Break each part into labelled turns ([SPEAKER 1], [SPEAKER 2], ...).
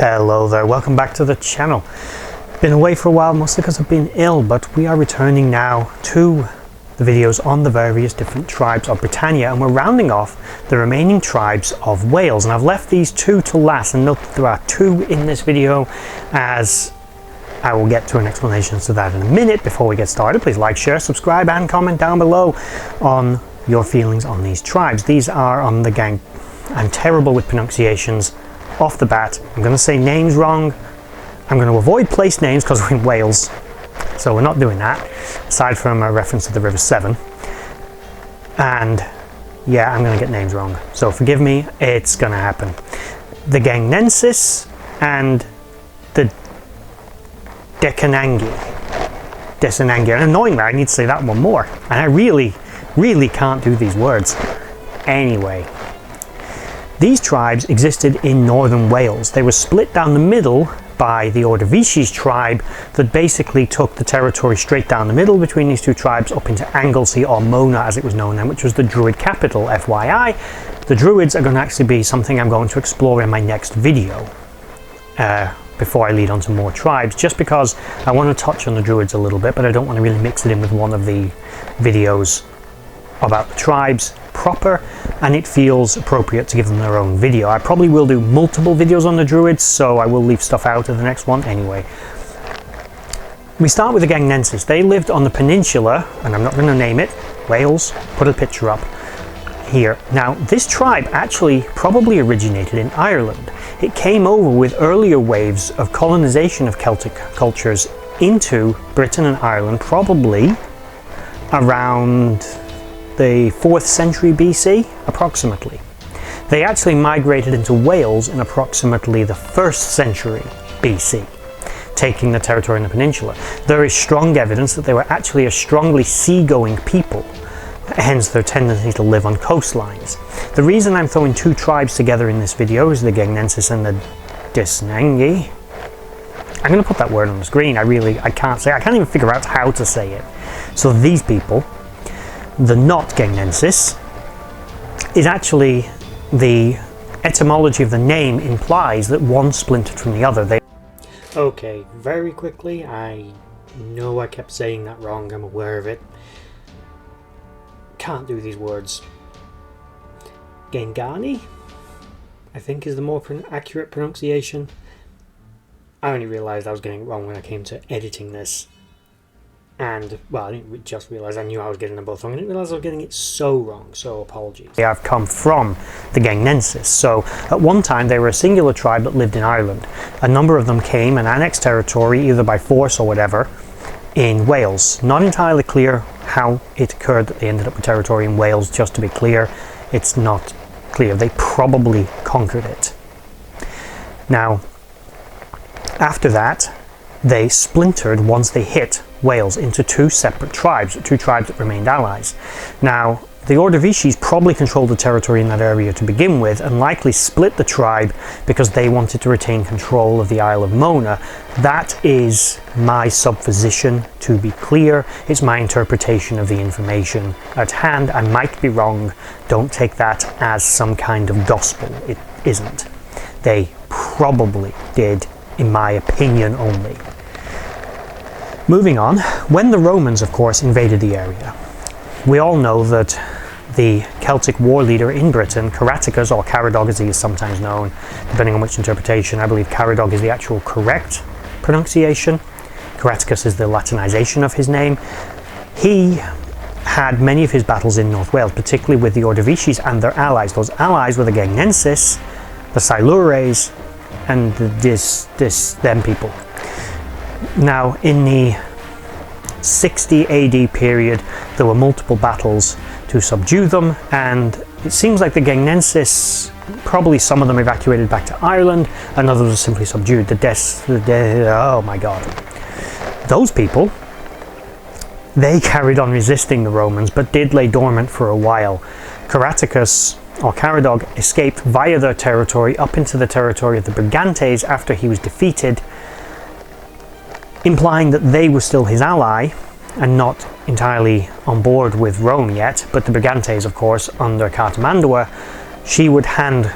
[SPEAKER 1] Hello there, welcome back to the channel. Been away for a while, mostly because I've been ill, but we are returning now to the videos on the various different tribes of Britannia, and we're rounding off the remaining tribes of Wales. And I've left these two to last, and note that there are two in this video, as I will get to an explanation to that in a minute. Before we get started, please like, share, subscribe and comment down below on your feelings on these tribes. These are on the gang. I'm terrible with pronunciations. Off the bat, I'm going to say names wrong. I'm going to avoid place names because we're in Wales, so we're not doing that, aside from a reference to the River Severn. And yeah, I'm going to get names wrong, so forgive me, it's going to happen. The Gangnensis and the Deceangli. And annoyingly, I need to say that one more, and I really can't do these words. Anyway. These tribes existed in northern Wales. They were split down the middle by the Ordovici's tribe that basically took the territory straight down the middle between these two tribes up into Anglesey, or Mona as it was known then, which was the Druid capital, FYI. The Druids are going to actually be something I'm going to explore in my next video before I lead on to more tribes, just because I want to touch on the Druids a little bit, but I don't want to really mix it in with one of the videos about the tribes proper, and it feels appropriate to give them their own video. I probably will do multiple videos on the Druids, so I will leave stuff out of the next one anyway. We start with the Gangnensis. They lived on the peninsula, and I'm not going to name it, Wales, put a picture up here. Now, this tribe actually probably originated in Ireland. It came over with earlier waves of colonization of Celtic cultures into Britain and Ireland, probably around the 4th century BC, approximately. They actually migrated into Wales in approximately the 1st century BC, taking the territory in the peninsula. There is strong evidence that they were actually a strongly seagoing people, hence their tendency to live on coastlines. The reason I'm throwing two tribes together in this video is the Gangnensis and the Deceangli. I'm going to put that word on the screen. I can't even figure out how to say it. So these people, the not Gangnensis, is actually, the etymology of the name implies that one splintered from the other. Okay, very quickly, I know I kept saying that wrong, I'm aware of it. Can't do these words. Gangani, I think, is the more accurate pronunciation. I only realised I was getting it wrong when I came to editing this. And, well, I didn't just realise, I knew I was getting them both wrong. I didn't realise I was getting it so wrong, so apologies. They have come from the Gangnensis. So, at one time, they were a singular tribe that lived in Ireland. A number of them came and annexed territory, either by force or whatever, in Wales. Not entirely clear how it occurred that they ended up with territory in Wales, just to be clear. It's not clear. They probably conquered it. Now, after that, they splintered once they hit Wales into two separate tribes that remained allies. Now, the Ordovices probably controlled the territory in that area to begin with, and likely split the tribe because they wanted to retain control of the Isle of Mona. That is my supposition, to be clear. It's my interpretation of the information at hand. I might be wrong. Don't take that as some kind of gospel. It isn't. They probably did, in my opinion only. Moving on, when the Romans, of course, invaded the area, we all know that the Celtic war leader in Britain, Caratacus, or Caradog as he is sometimes known, depending on which interpretation, I believe Caradog is the actual correct pronunciation. Caratacus is the Latinization of his name. He had many of his battles in North Wales, particularly with the Ordovices and their allies. Those allies were the Gangnensis, the Silures, and them people. Now, in the 60 AD period, there were multiple battles to subdue them, and it seems like the Gangnensis, probably some of them evacuated back to Ireland, and others were simply subdued. Oh my god. Those people, they carried on resisting the Romans, but did lay dormant for a while. Caratacus, or Caradog, escaped via their territory up into the territory of the Brigantes after he was defeated, implying that they were still his ally and not entirely on board with Rome yet. But the Brigantes, of course, under Cartamandua, she would hand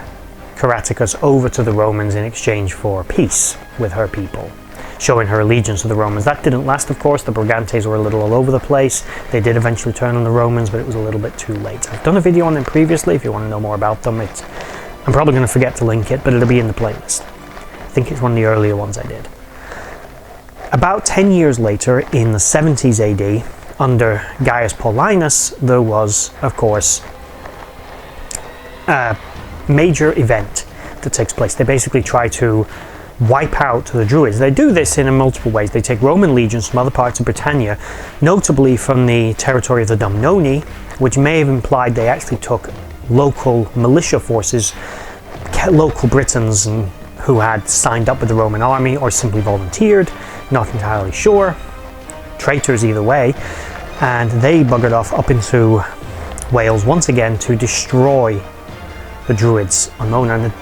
[SPEAKER 1] Caraticus over to the Romans in exchange for peace with her people, showing her allegiance to the Romans. That didn't last, of course. The Brigantes were a little all over the place. They did eventually turn on the Romans, but it was a little bit too late. I've done a video on them previously if you want to know more about them. I'm probably going to forget to link it, but it'll be in the playlist. I think it's one of the earlier ones I did. About 10 years later, in the 70s AD, under Gaius Paulinus, there was, of course, a major event that takes place. They basically try to wipe out the Druids. They do this in multiple ways. They take Roman legions from other parts of Britannia, notably from the territory of the Domnoni, which may have implied they actually took local militia forces, local Britons who had signed up with the Roman army or simply volunteered, not entirely sure, traitors either way, and they buggered off up into Wales once again to destroy the Druids on Mona, and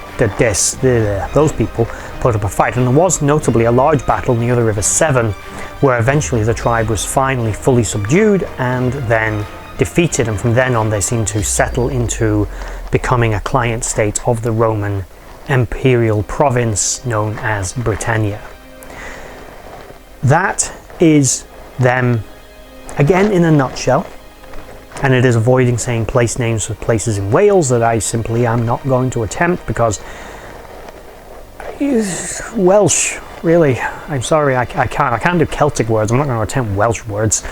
[SPEAKER 1] those people put up a fight, and there was notably a large battle near the River Severn where eventually the tribe was finally fully subdued and then defeated, and from then on they seemed to settle into becoming a client state of the Roman imperial province known as Britannia. That is them again in a nutshell, and it is avoiding saying place names for places in Wales that I simply am not going to attempt because Welsh, really, I'm sorry, I can't do Celtic words. I'm not going to attempt Welsh words.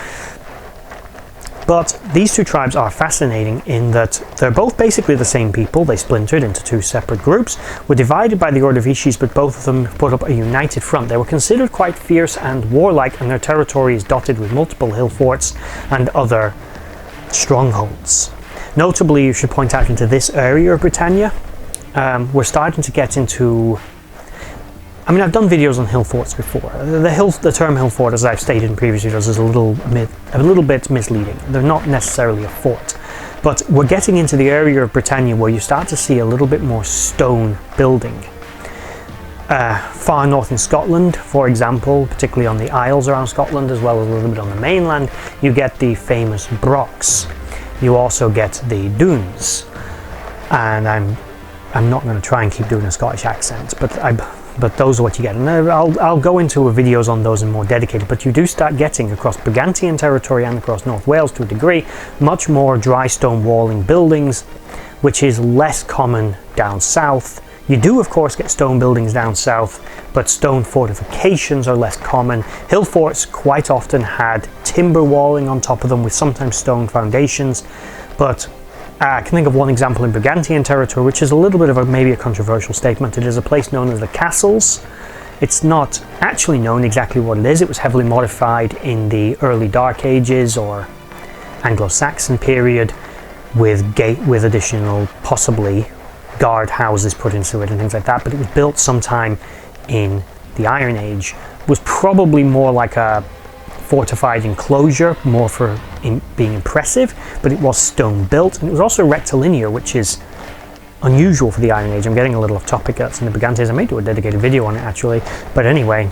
[SPEAKER 1] But these two tribes are fascinating in that they're both basically the same people. They splintered into two separate groups, were divided by the Ordovices, but both of them put up a united front. They were considered quite fierce and warlike, and their territory is dotted with multiple hill forts and other strongholds. Notably, you should point out into this area of Britannia, we're starting to get into... I mean, I've done videos on hill forts before. The term hill fort, as I've stated in previous videos, is a little bit misleading. They're not necessarily a fort. But we're getting into the area of Britannia where you start to see a little bit more stone building. Far north in Scotland, for example, particularly on the Isles around Scotland, as well as a little bit on the mainland, you get the famous brocks. You also get the dunes. And I'm not going to try and keep doing a Scottish accent, but those are what you get, and I'll go into videos on those and more dedicated, but you do start getting across Brigantian territory and across North Wales to a degree much more dry stone walling buildings, which is less common down south. You do of course get stone buildings down south, but stone fortifications are less common. Hill forts quite often had timber walling on top of them with sometimes stone foundations, but I can think of one example in Brigantian territory, which is a little bit of maybe a controversial statement. It is a place known as the Castles. It's not actually known exactly what it is. It was heavily modified in the early Dark Ages or Anglo-Saxon period with additional, possibly, guard houses put into it and things like that. But it was built sometime in the Iron Age. It was probably more like a fortified enclosure, more for being impressive, but it was stone built, and it was also rectilinear, which is unusual for the Iron Age. I'm getting a little off topic. That's in the Brigantes. I may do a dedicated video on it actually, but anyway,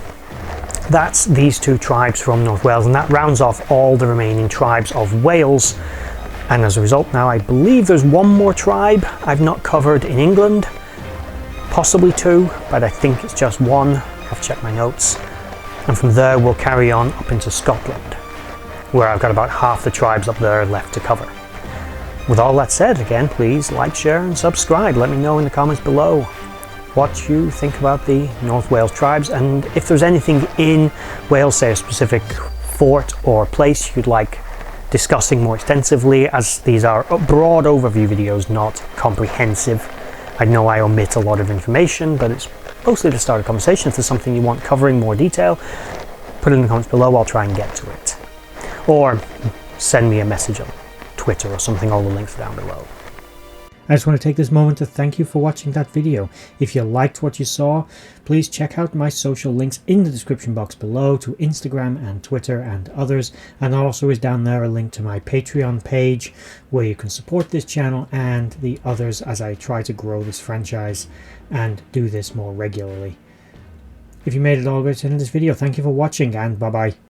[SPEAKER 1] that's these two tribes from North Wales, and that rounds off all the remaining tribes of Wales. And as a result, now I believe there's one more tribe I've not covered in England, possibly two, but I think it's just one. I'll check my notes. And from there we'll carry on up into Scotland, where I've got about half the tribes up there left to cover. With all that said, again, please like, share and subscribe. Let me know in the comments below what you think about the North Wales tribes, and if there's anything in Wales, say a specific fort or place you'd like discussing more extensively, as these are broad overview videos, not comprehensive. I know I omit a lot of information, but it's mostly to start a conversation. If there's something you want covering more detail, put it in the comments below. I'll try and get to it. Or send me a message on Twitter or something. All the links are down below. I just want to take this moment to thank you for watching that video. If you liked what you saw, please check out my social links in the description box below to Instagram and Twitter and others. And also is down there a link to my Patreon page where you can support this channel and the others as I try to grow this franchise and do this more regularly. If you made it all the way to the end of this video, thank you for watching, and bye bye.